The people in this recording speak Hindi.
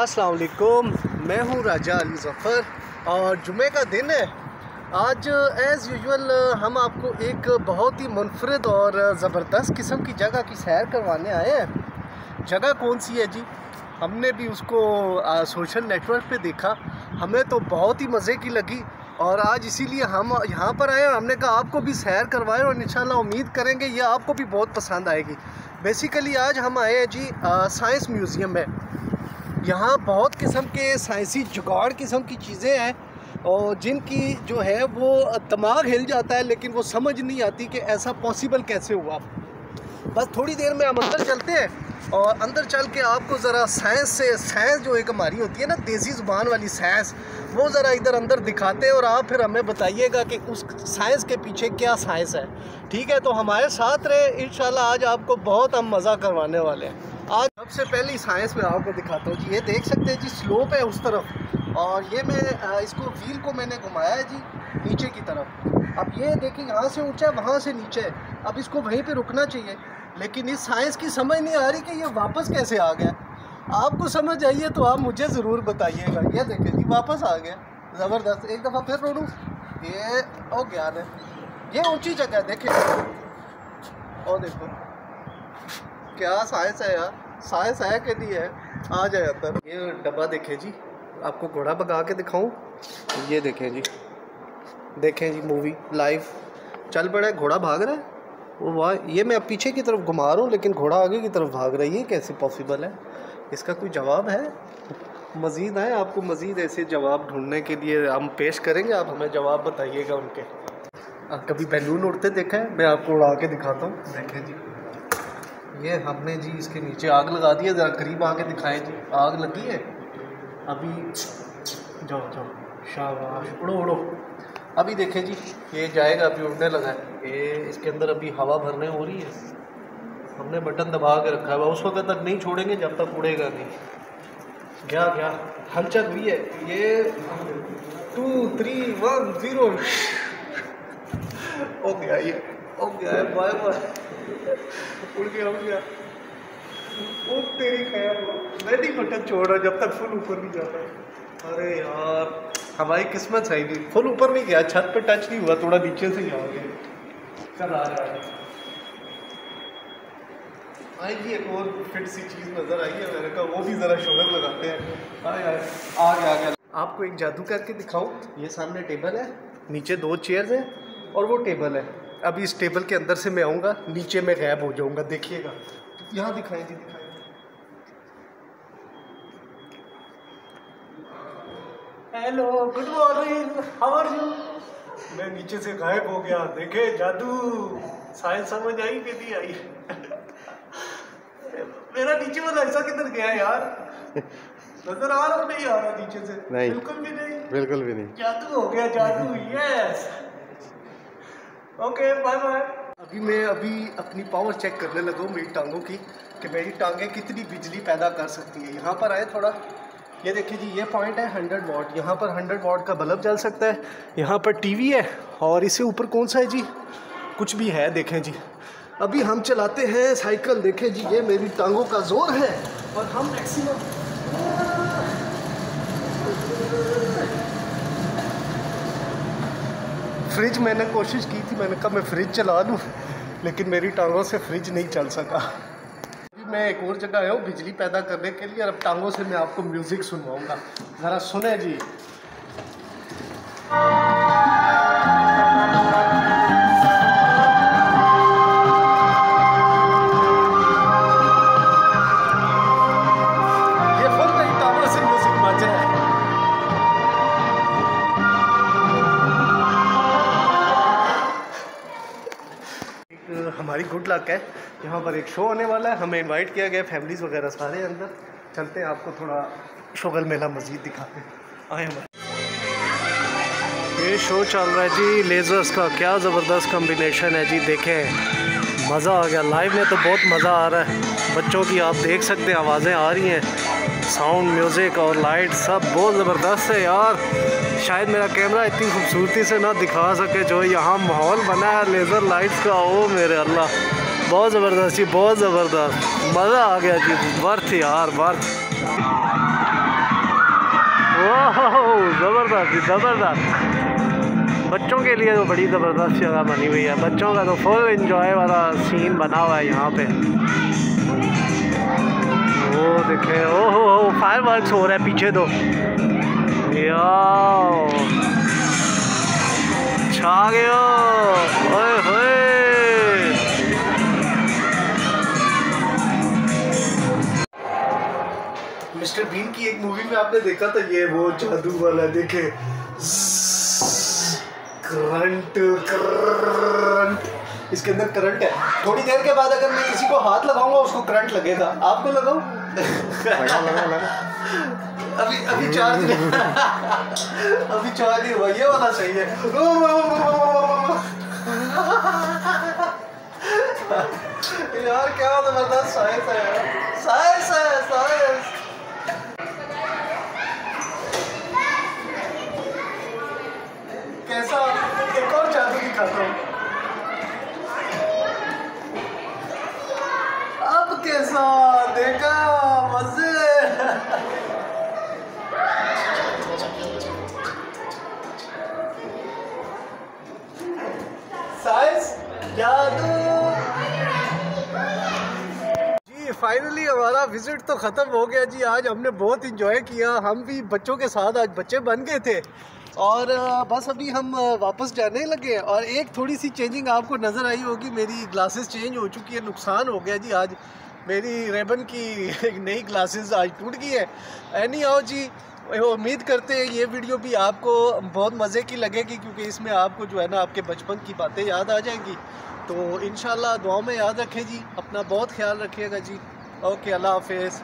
अस्सलाम वालेकुम, मैं हूँ राजा अली ज़फ़र और जुमे का दिन है। आज एज़ यूजुअल हम आपको एक बहुत ही मुनफरद और ज़बरदस्त किस्म की जगह की सैर करवाने आए हैं। जगह कौन सी है जी? हमने भी उसको सोशल नेटवर्क पे देखा, हमें तो बहुत ही मज़े की लगी और आज इसीलिए हम यहाँ पर आए और हमने कहा आपको भी सैर करवाएं और इंशाल्लाह उम्मीद करेंगे ये आपको भी बहुत पसंद आएगी। बेसिकली आज हम आए हैं जी साइंस म्यूज़ियम में। यहाँ बहुत किस्म के साइंसी जुगाड़ किस्म की चीज़ें हैं और जिनकी जो है वो दिमाग हिल जाता है, लेकिन वो समझ नहीं आती कि ऐसा पॉसिबल कैसे हुआ। बस थोड़ी देर में हम अंदर चलते हैं और अंदर चल के आपको ज़रा साइंस जो एक हमारी होती है ना देसी ज़ुबान वाली साइंस, वो ज़रा इधर अंदर दिखाते हैं और आप फिर हमें बताइएगा कि उस साइंस के पीछे क्या साइंस है। ठीक है, तो हमारे साथ रहे, इंशाल्लाह आज आपको बहुत हम मज़ा करवाने वाले हैं। आज सबसे पहली साइंस में आपको दिखाता हूँ जी। ये देख सकते हैं जी, स्लोप है उस तरफ और ये मैं इसको व्हील को मैंने घुमाया है जी नीचे की तरफ। अब ये देखिए यहाँ से ऊंचा है, वहाँ से नीचे है। अब इसको वहीं पे रुकना चाहिए, लेकिन इस साइंस की समझ नहीं आ रही कि ये वापस कैसे आ गया। आपको समझ आइए तो आप मुझे ज़रूर बताइएगा। ये देखें जी, वापस आ गया, ज़बरदस्त। एक दफ़ा फिर रोडू, ये ओ गया है। ये ऊंची जगह है, देखें और देखो क्या साइंस है यार, साइंस है कि नहीं है। आ जाए अंदर। ये डब्बा देखें जी, आपको घोड़ा भगा के दिखाऊं। ये देखें जी, देखें जी मूवी लाइव चल पड़ा है, घोड़ा भाग रहा है। वो वाह, ये मैं अब पीछे की तरफ घुमा रहा हूँ लेकिन घोड़ा आगे की तरफ भाग रही है, कैसे पॉसिबल है? इसका कोई जवाब है? मज़ीद है, आपको मज़ीद ऐसे जवाब ढूंढने के लिए हम पेश करेंगे, आप हमें जवाब बताइएगा उनके। कभी बैलून उड़ते देखा है? मैं आपको उड़ा के दिखाता हूँ। देखें जी, ये हमने जी इसके नीचे आग लगा दी है। ज़रा करीब आके दिखाएं जी, आग लगी है अभी। जाओ जाओ, शाबाश, उड़ो उड़ो। अभी देखें जी, ये जाएगा, अभी उड़ने लगा है। ये इसके अंदर अभी हवा भरने हो रही है, हमने बटन दबा के रखा है। उस वक्त तक नहीं छोड़ेंगे जब तक उड़ेगा नहीं। क्या क्या हलचल हुई है। ये 2 3 1 0 हो गया, ये हो गया है। बाय बाय, उड़ गया उड़ गया। वो तेरी खैर, मैं नहीं बटन छोड़ रहा जब तक फुल ऊपर नहीं जाता। अरे यार, हमारी किस्मत सही नहीं, फुल ऊपर नहीं गया, छत पे टच नहीं हुआ, थोड़ा नीचे से ही आ गया। चल आ रहा है, आएगी एक और फिट सी चीज़ नज़र आई है। मैंने कहा वो भी ज़रा शोर लगाते हैं। आ गया। आपको एक जादू करके दिखाऊं। ये सामने टेबल है, नीचे 2 चेयर्स हैं और वो टेबल है। अभी इस टेबल के अंदर से मैं आऊँगा, नीचे में गायब हो जाऊँगा, देखिएगा। यहाँ दिखाएं जी, दिखाएं। Hello, good morning, how are you? मैं नीचे से गायब हो गया। देखे जादू, साइंस समझ आई कि नहीं आई? मेरा नीचे वाला हिस्सा किधर गया यार? नजर आ रहा नहीं आ रहा नीचे से? नहीं, बिल्कुल भी नहीं, बिल्कुल भी नहीं। जादू हो गया, जादू। Yes, okay, bye bye. मैं अपनी पावर चेक करने लगा हूँ मेरी टांगों की, कि मेरी टांगें कितनी बिजली पैदा कर सकती है। यहाँ पर आए थोड़ा, ये देखिए जी, ये पॉइंट है 100 वाट। यहाँ पर 100 वाट का बल्ब जल सकता है। यहाँ पर टीवी है और इससे ऊपर कौन सा है जी? कुछ भी है, देखें जी। अभी हम चलाते हैं साइकिल। देखें जी, ये मेरी टांगों का जोर है और हम मैक्सिमम। फ्रिज मैंने कोशिश की थी, मैंने कहा मैं फ्रिज चला लूँ, लेकिन मेरी टांगों से फ्रिज नहीं चल सका। अभी मैं एक और जगह आया हूँ बिजली पैदा करने के लिए और अब टांगों से मैं आपको म्यूज़िक सुनवाऊँगा। ज़रा सुने जी। हमारी गुड लक है, यहाँ पर एक शो होने वाला है, हमें इनवाइट किया गया, फैमिलीज़ वगैरह सारे अंदर। चलते हैं, आपको थोड़ा शुगल मेला मज़ीद दिखाते हैं। आए हमारे ये शो चल रहा है जी लेज़र्स का, क्या ज़बरदस्त कॉम्बिनेशन है जी। देखें, मज़ा आ गया। लाइव में तो बहुत मज़ा आ रहा है। बच्चों की आप देख सकते हैं, आवाज़ें आ रही हैं, साउंड, म्यूज़िक और लाइट सब बहुत ज़बरदस्त है यार। शायद मेरा कैमरा इतनी खूबसूरती से ना दिखा सके जो यहाँ माहौल बना है लेज़र लाइट्स का। ओ मेरे अल्लाह, बहुत ज़बरदस्त जी, बहुत ज़बरदस्त, मज़ा आ गया जी। वर्थ यार, वर्थ। ओह ज़बरदस्त ज़बरदस्त। बच्चों के लिए तो बड़ी ज़बरदस्त जगह बनी हुई है, बच्चों का तो फुल एंजॉय वाला सीन बना हुआ है यहाँ पे। वो देखे, ओहो फायर वर्क्स हो रहा है पीछे तो, याओ छा गया, ओए होए। मिस्टर बीन की एक मूवी में आपने देखा था ये वो जादू वाला, देखे करंट करंट, इसके अंदर करंट है। थोड़ी देर के बाद अगर मैं किसी को हाथ लगाऊंगा उसको करंट लगेगा। आपको लगाऊं? अभी चार्ज नहीं अभी चार्ज नहीं हुआ, ये वाला सही है। यार क्या जबरदस्त साइंस है यार, साइंस है साइंस। कैसा, एक और जादू दिखाता हूँ। अब कैसा देखा, मजे। साइंस जादू। जी फाइनली हमारा विजिट तो ख़त्म हो गया जी। आज हमने बहुत इंजॉय किया, हम भी बच्चों के साथ आज बच्चे बन गए थे और बस अभी हम वापस जाने लगे। और एक थोड़ी सी चेंजिंग आपको नज़र आई होगी, मेरी ग्लासेस चेंज हो चुकी है, नुकसान हो गया जी। आज मेरी रेबन की एक नई ग्लासेस आज टूट गई है। एनी हाउ जी, उम्मीद करते हैं ये वीडियो भी आपको बहुत मज़े की लगेगी, क्योंकि इसमें आपको जो है ना आपके बचपन की बातें याद आ जाएंगी। तो इंशाल्लाह दुआ में याद रखें जी, अपना बहुत ख्याल रखिएगा जी। ओके, अल्लाह हाफिज़।